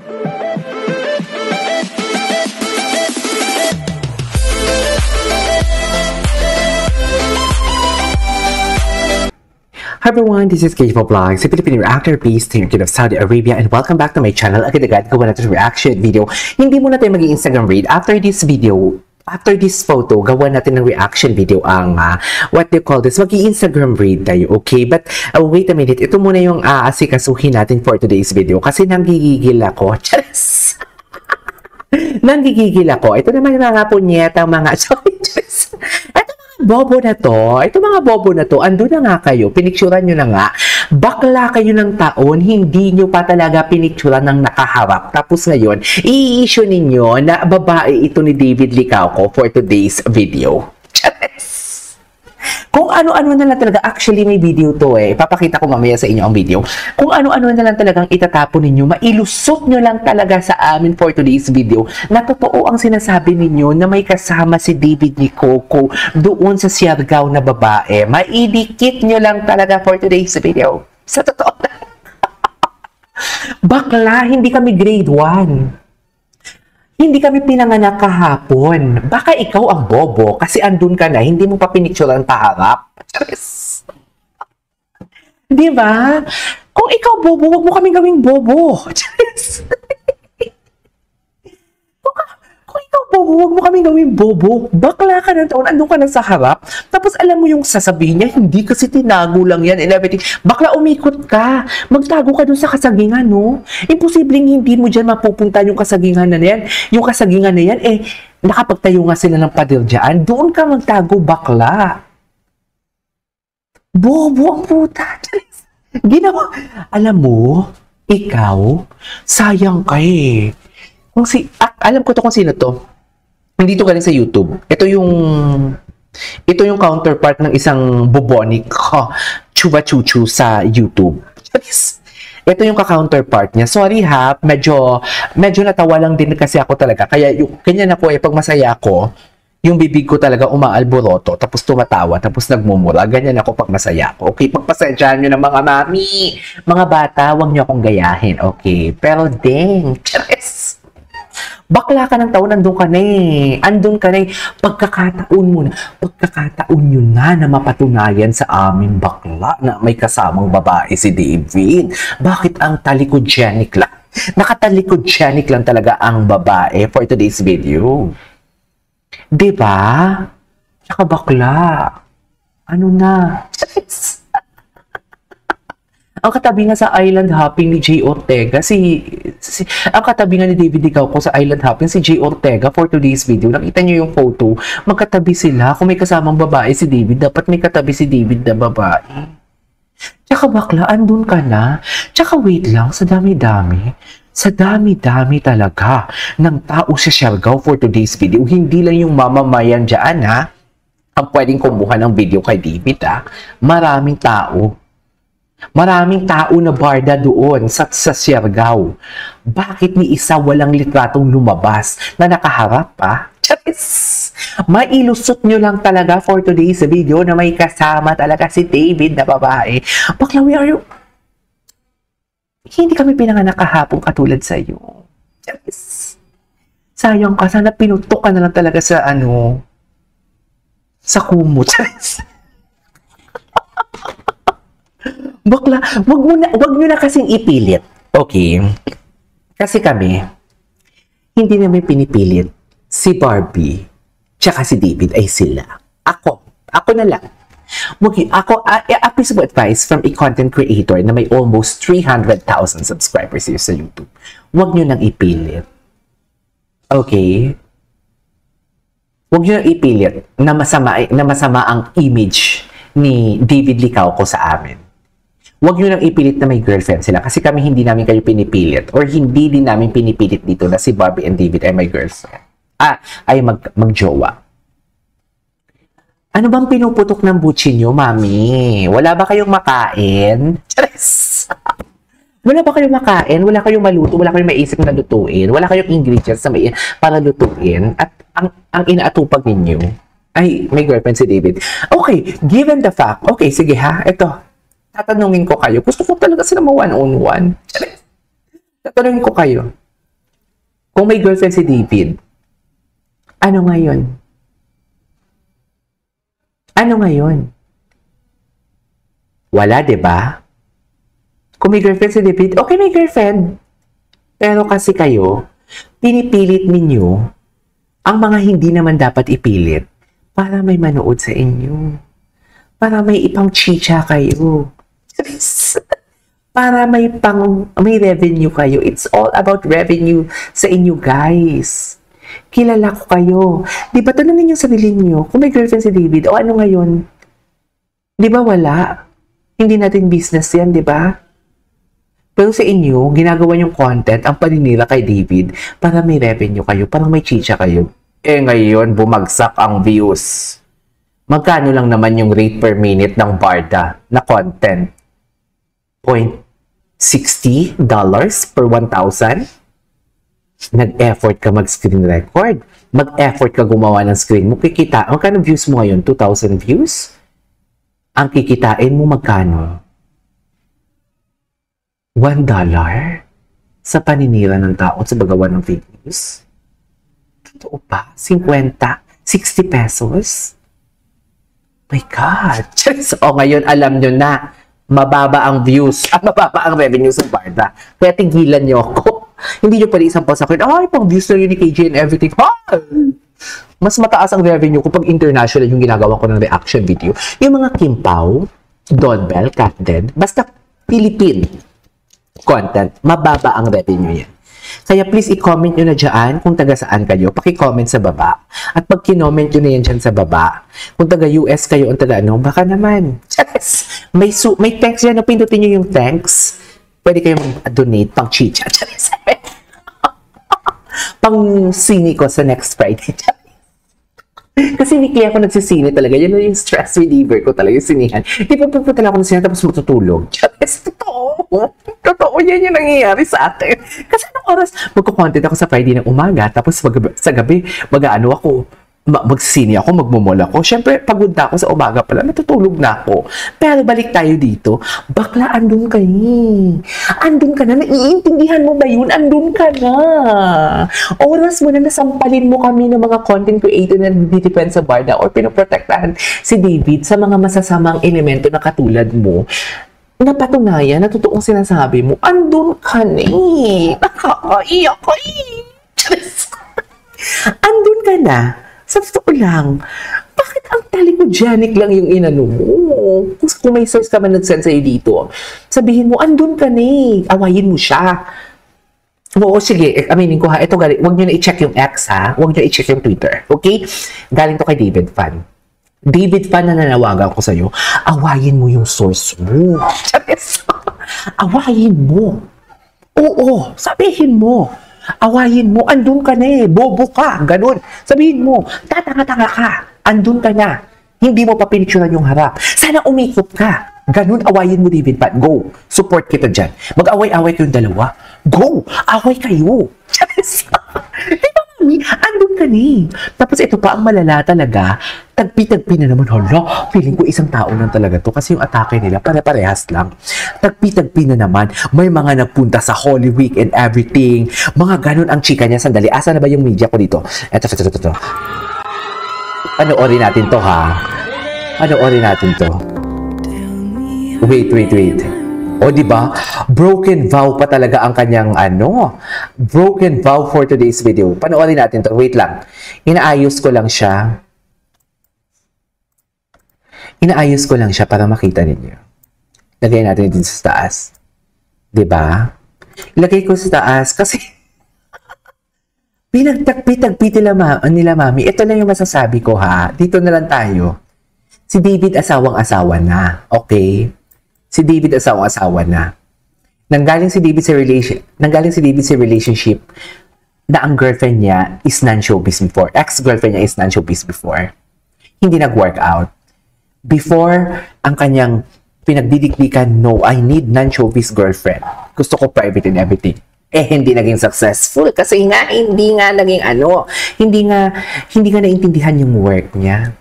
Hi everyone, this is Kejvo Vlogs, a Filipino reactor based in Kingdom of Saudi Arabia, and welcome back to my channel. Agad-agad gawa natin reaction video. Hindi muna tayo mag-Instagram read. After this photo, gawa natin ng reaction video ang, what do you call this? Mag-Instagram read tayo, okay? But, wait a minute. Ito muna yung asikasuhin natin for today's video kasi nanggigigil ako. Charis! Nanggigigil ako. Ito naman yung mga punyeta, mga... Sorry, charis! Bobo na to, ito mga bobo na to, ando na nga kayo, pinicturan nyo na nga, bakla kayo ng taon, hindi nyo pa talaga pinicturan ng nakaharap. Tapos ngayon, i-issue ninyo na babae ito ni David Licauco for today's video. Charis! Kung ano-ano na lang talaga, actually may video to ipapakita ko mamaya sa inyo ang video. Kung ano-ano na lang talagang itatapon ninyo, mailusot nyo lang talaga sa amin for today's video na totoo ang sinasabi ninyo na may kasama si David Licauco doon sa Siargao na babae. Maidikit nyo lang talaga for today's video. Sa totoo na. Bakla, hindi kami grade 1. Hindi kami pinanganak kahapon. Baka ikaw ang bobo kasi andun ka na, hindi mo pa pinicture ang paharap. Di ba? Kung ikaw bobo, wag mo kaming gawing bobo. Kung ikaw bobo, wag mo kaming gawing bobo. Bakla ka ng taon, andun ka na sa harap. Tapos alam mo yung sasabihin niya, hindi kasi tinago lang yan and everything. Bakla umikot ka. Magtago ka dun sa kasagingan, no? Imposibleng hindi mo dyan mapupunta yung kasagingan na yan. Yung kasagingan na yan, nakapagtayo nga sila ng pader dyan. Doon ka magtago, bakla. Bobo ang puta. Ginawa. Alam mo, ikaw, sayang ka alam ko to kung sino to. Hindi to galing sa YouTube. Ito yung counterpart ng isang bubonic Chuba Chuchu sa YouTube. Ito yung ka-counterpart niya. Sorry ha, medyo natawa lang din kasi ako talaga. Kaya yung ganyan ako pag masaya ako, yung bibig ko talaga umaalboroto, tapos tumatawa, tapos nagmumura. Ganyan ako pag masaya ako. Okay, pagpasensyahan nyo ng mga mami, mga bata, huwag nyo akong gayahin. Okay, pero ding, charis! Bakla ka ng taon, andun ka na Andun ka na Pagkakataon nyo na mapatunayan sa amin bakla na may kasamang babae si David. Bakit ang talikod-genic lang? Nakatalikod-genic lang talaga ang babae for today's video. Diba? Tsaka bakla. Ano na? Ang katabi nga sa island hopping ni Jay Ortega, ang katabi nga ni David Licauco sa island hopping, si Jay Ortega for today's video. Nakita nyo yung photo, magkatabi sila. Kung may kasamang babae si David, dapat may katabi si David na babae. Tsaka bakla, andun ka na. Tsaka wait lang, sa dami-dami talaga ng tao sa Siargao for today's video. Hindi lang yung mamamayan dyan, ang pwedeng kumuha ng video kay David, Maraming tao na barda doon sa Siargao. Bakit ni isa walang litratong lumabas na nakaharap pa? Charis! Mailusot nyo lang talaga for today's video na may kasama talaga si David na babae. Bakla, where are you? Hindi kami pinanganak kahapon katulad sa iyo. Charis! Sayang ka, sana pinutok ka na lang talaga sa sa kumot. Charis! Bakla, wag nyo na kasing ipilit. Okay? Kasi kami, hindi namin pinipilit si Barbie tsaka si David ay sila. Ako na lang. A piece of advice from a content creator na may almost 300,000 subscribers sa YouTube. Wag nyo nang ipilit. Okay? Wag nyo nang ipilit na masama ang image ni David Licauco sa amin. Huwag nyo nang ipilit na may girlfriend sila kasi kami hindi namin kayo pinipilit or hindi din namin pinipilit dito na si Barbie and David ay may girlfriend. Ay magjowa. Ano bang pinuputok ng butsi nyo, mami? Wala ba kayong makain? Charis! Wala ba kayong makain? Wala kayong maluto? Wala kayong maisip na lutuin? Wala kayong ingredients na para lutuin? At ang inaatupag ninyo ay may girlfriend si David. Okay, given the fact, okay, sige ito. Tatanungin ko kayo. Gusto ko talaga sila ma one-on-one. Tatanungin ko kayo. Kung may girlfriend si David, ano ngayon? Ano ngayon? Wala, diba? Kung may girlfriend si David, okay, may girlfriend. Pero kasi kayo, pinipilit ninyo ang mga hindi naman dapat ipilit para may manood sa inyo. Para may ipang chicha kayo. Para may revenue kayo. It's all about revenue sa inyo, guys. Kilala ko kayo. Di ba tanongin yung sarili niyo, kung may girlfriend si David, o ano ngayon? Di ba wala? Hindi natin business yan, di ba? Pero sa inyo, ginagawa yung content, ang paninira kay David, para may revenue kayo, para may chicha kayo. Eh ngayon, bumagsak ang views. Magkano lang naman yung rate per minute ng Barda na content? $0.60 per 1,000? Nag-effort ka mag-screen record. Mag-effort ka gumawa ng screen mo. Kikita, magkano views mo ngayon? 2,000 views? Ang kikitain mo magkano? $1 sa paninira ng tao sa bagawa ng fake news? Totoo ba? 50? 60 pesos? My God! So, ngayon alam nyo na, mababa ang views at mababa ang revenue sa Barda. Kaya tigilan nyo ako. Hindi nyo pwede isang post sa akin, ay, pang views na yun ni KJ and everything. Mas mataas ang revenue ko pag international yung ginagawa ko ng reaction video. Yung mga Kimpaw, Donbell, Catden, basta Philippine content, mababa ang revenue yan. Kaya please i-comment nyo na dyan kung taga saan kayo. Paki-comment sa baba. At pag kinoment nyo na yan dyan sa baba, kung taga US kayo o taga ano, baka naman. Yes. May thanks dyan. Pindutin nyo yung thanks. Pwede kayong donate pang chicha. Pang sini ko sa next Friday. Kasi hindi kaya ako nagsisine talaga. Yan yung stress reliever ko talaga, yung sinihan. Di ba pupunta lang ako ng sinihan tapos matutulog? Totoo. Totoo yan yung nangyayari sa atin. Kasi anong oras, magkukontent ako sa Friday ng umaga, tapos sa gabi, mag-ano ako, magsisine ako, magmumol ako. Siyempre, pagod na ako sa umaga pala, natutulog na ako. Pero balik tayo dito, bakla, andun ka ni. Andun ka na, naiintindihan mo ba yun? Andun ka na. Oras mo na nasampalin mo kami ng mga content creator na nagdidepend sa Barda or pinoprotektahan si David sa mga masasamang elemento na katulad mo. Napatunayan na totoong sinasabi mo, andun ka ni. Nakakaiyak ko andun ka na. Sa totoo lang, bakit ang talikudyanik lang yung inano mo? Kung may source ka man nag-send sa'yo dito, sabihin mo, andun ka ni, awayin mo siya. Oo, sige, aminin ko ha, ito galing, huwag nyo na i-check yung X ha, huwag nyo i-check yung Twitter, okay? Galing to kay David Fan. David Fan, na nanawagan ko sa'yo, awayin mo yung source mo. Awayin mo. Oo, sabihin mo. Awayin mo, andun ka na bobo ka, ganun. Sabihin mo, tatanga-tanga ka, andun ka na. Hindi mo pa pinicturan yung harap. Sana umikot ka. Ganun, awayin mo, David Pat. Go. Support kita dyan. Mag-away-away kayong dalawa. Go. Away kayo. Diba, mami? Andun ka ni. Tapos ito pa ang malala talaga. Tagpi-tagpi na naman. Hala, feeling ko isang tao lang talaga to. Kasi yung atake nila, pare-parehas lang. Tagpi-tagpi na naman. May mga nagpunta sa Holy Week and everything. Mga ganun ang chika niya. Sandali, asa na ba yung media ko dito? Ito. Panoorin natin to, ha? Panoorin natin to. Wait. O, diba? Broken vow pa talaga ang kanyang broken vow for today's video. Panoorin natin to. Wait lang. Inaayos ko lang siya para makita ninyo. Lagay natin dito sa taas. Diba? Ilagay ko sa taas kasi pinagtagpi-tagpi nila mami. Ito lang yung masasabi ko, ha. Dito na lang tayo. Si David asawang-asawa na. Okay? Si David asawang-asawa na. Nanggaling si David sa relationship na ang girlfriend niya is non-showbiz before. Ex-girlfriend niya is non-showbiz before. Hindi nag-work out. Before, ang kanyang pinagdidikdikan, no, I need non-showbiz girlfriend. Gusto ko private and everything. Hindi naging successful kasi nga, hindi nga naintindihan yung work niya.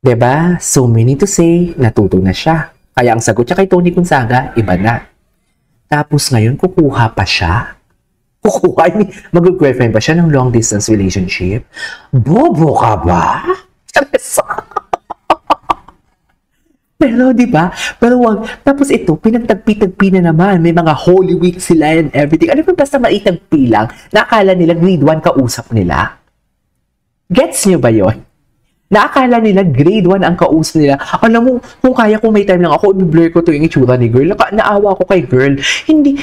Diba? So, meaning to say, natuto na siya. Kaya ang sagot niya kay Tony Gonzaga, iba na. Tapos ngayon, kukuha pa siya. Kukuha, I mean, mag-girlfriend ba siya ng long distance relationship? Bobo ka ba? Charis. Pero, di ba? Pero wag. Tapos ito, pinagtagpi-tagpi na naman. May mga Holy Week sila and everything. Ano ba basta maitagpi lang? Nakala nila grade 1 kausap nila? Gets nyo ba yon? Naakala nila grade 1 ang kausap nila. Alam mo, kung kaya kung may time lang ako, i-blur ko to yung itsura ni girl. Naawa ko kay girl. Hindi.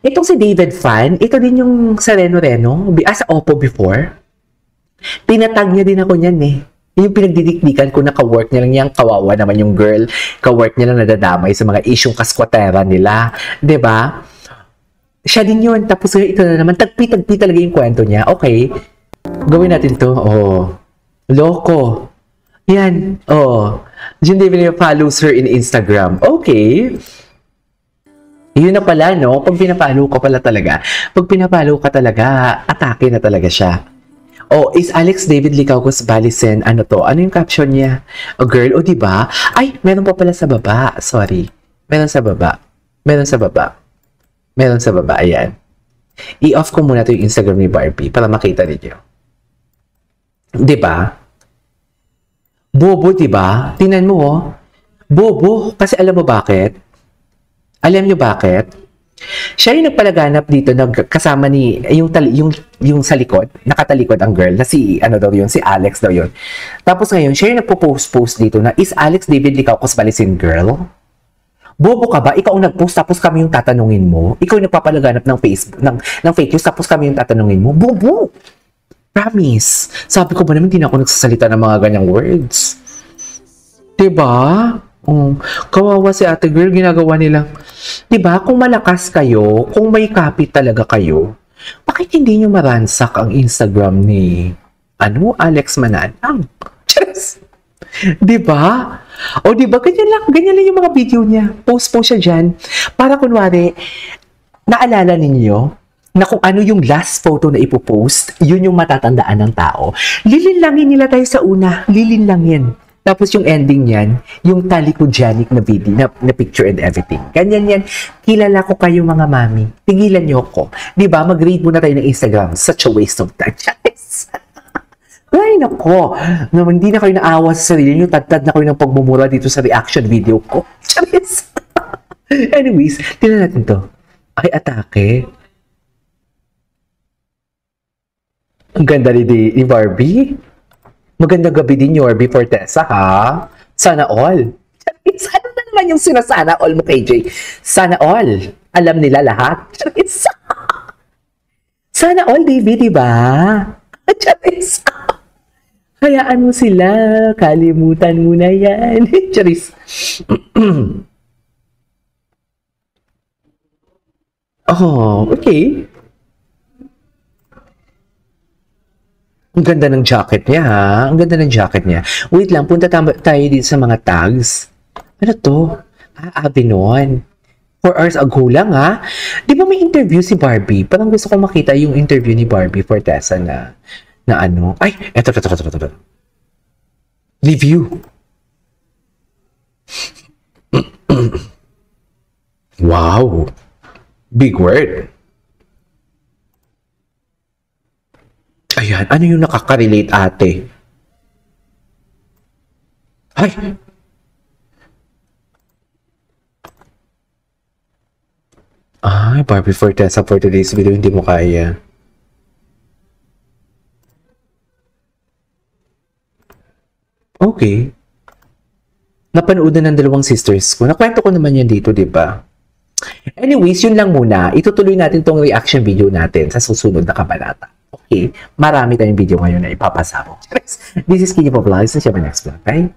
Itong si David Fan, ito din yung sa Reno-Reno, sa Oppo before. Tinatag niya din ako niyan eh. Yung pinagdidikdikan ko na ka-work niya lang yan, kawawa naman yung girl. Ka-work niya lang nadadamay sa mga isyong kaskwatera nila. 'Di ba? Siya din yun. Tapos ito na naman, tagpi-tagpi talaga yung kwento niya. Okay, gawin natin to. Oh, loko. Yan. Oh, June David follows her in Instagram. Okay. Yun na pala, no? Pag pinapalo ka pala talaga, pag pinapalo ka talaga, atake na talaga siya. Oh, is Alex David Licaucos Balisen, ano to? Ano yung caption niya? A girl, o diba? Ay, meron pa pala sa baba. Sorry. Meron sa baba. Meron sa baba. Meron sa baba, ayan. I-off ko muna to yung Instagram ni Barbie para makita niyo. Diba? Bobo, diba? Tingnan mo, oh. Bobo, kasi alam mo bakit? Alam niyo bakit? Siya yung nagpalaganap dito kasama ni yung sa likod, nakatalikod ang girl na si ano daw yun, si Alex daw yun. Tapos ngayon, siya yung nagpo-post dito na is Alex David Licaucos Balisen girl? Bobo ka ba? Ikaw ang nag-post tapos kami yung tatanungin mo. Ikaw yung nagpapalaganap ng Facebook ng fake news tapos kami yung tatanungin mo. Bobo. Promise. Sabi ko ba naman hindi na ako nagsasalita ng mga ganyang words. 'Di ba? Kawawa si ate girl, ginagawa nilang, diba, kung malakas kayo, kung may copy talaga kayo, bakit hindi nyo maransak ang Instagram ni, Alex Mananang? Just, diba? O diba, ganyan lang yung mga video niya. Post siya dyan, para kunwari, naalala ninyo, na kung ano yung last photo na ipopost, yun yung matatandaan ng tao. Lilinlangin nila tayo sa una, lilinlangin. Tapos yung ending niyan, yung talikodianic na video, na picture and everything. Ganyan yan. Kilala ko kayo mga mami. Tigilan niyo ko. Diba? Mag-read muna tayo ng Instagram. Such a waste of time. Ay, nako. Naman, hindi na kayo naawa sa sarili niyo. Tad-tad na kayo ng pagmumura dito sa reaction video ko. Charis. Anyways, tingnan natin to. Ay, atake. Ang ganda ni Barbie. Magandang gabi din, Yorby Fortesa, ha? Sana all. Sana naman yung sinasana all mo, KJ. Sana all. Alam nila lahat. Sana all, David, diba? Charis. Hayaan mo sila. Kalimutan mo na yan. Charis. Oh, okay. Ang ganda ng jacket niya, ha? Ang ganda ng jacket niya. Wait lang, punta tayo dito sa mga tags. Ano to? Avinon. 4 hours ago lang, ha? Di ba may interview si Barbie? Parang gusto ko makita yung interview ni Barbie Fortesa na ano. Ay, eto. Review. Wow. Big word. Ayan, ano yung nakaka-relate, ate? Ay! Ay, Barbie Fortesa for today's video, hindi mo kaya. Okay. Napanood na ng dalawang sisters ko. Nakwento ko naman yan dito, di ba? Anyways, yun lang muna. Itutuloy natin tong reaction video natin sa susunod na kabanata. Okay? Marami tayong video ngayon na ipapasabog. This is Kini Vlogs. See you next vlog. Okay?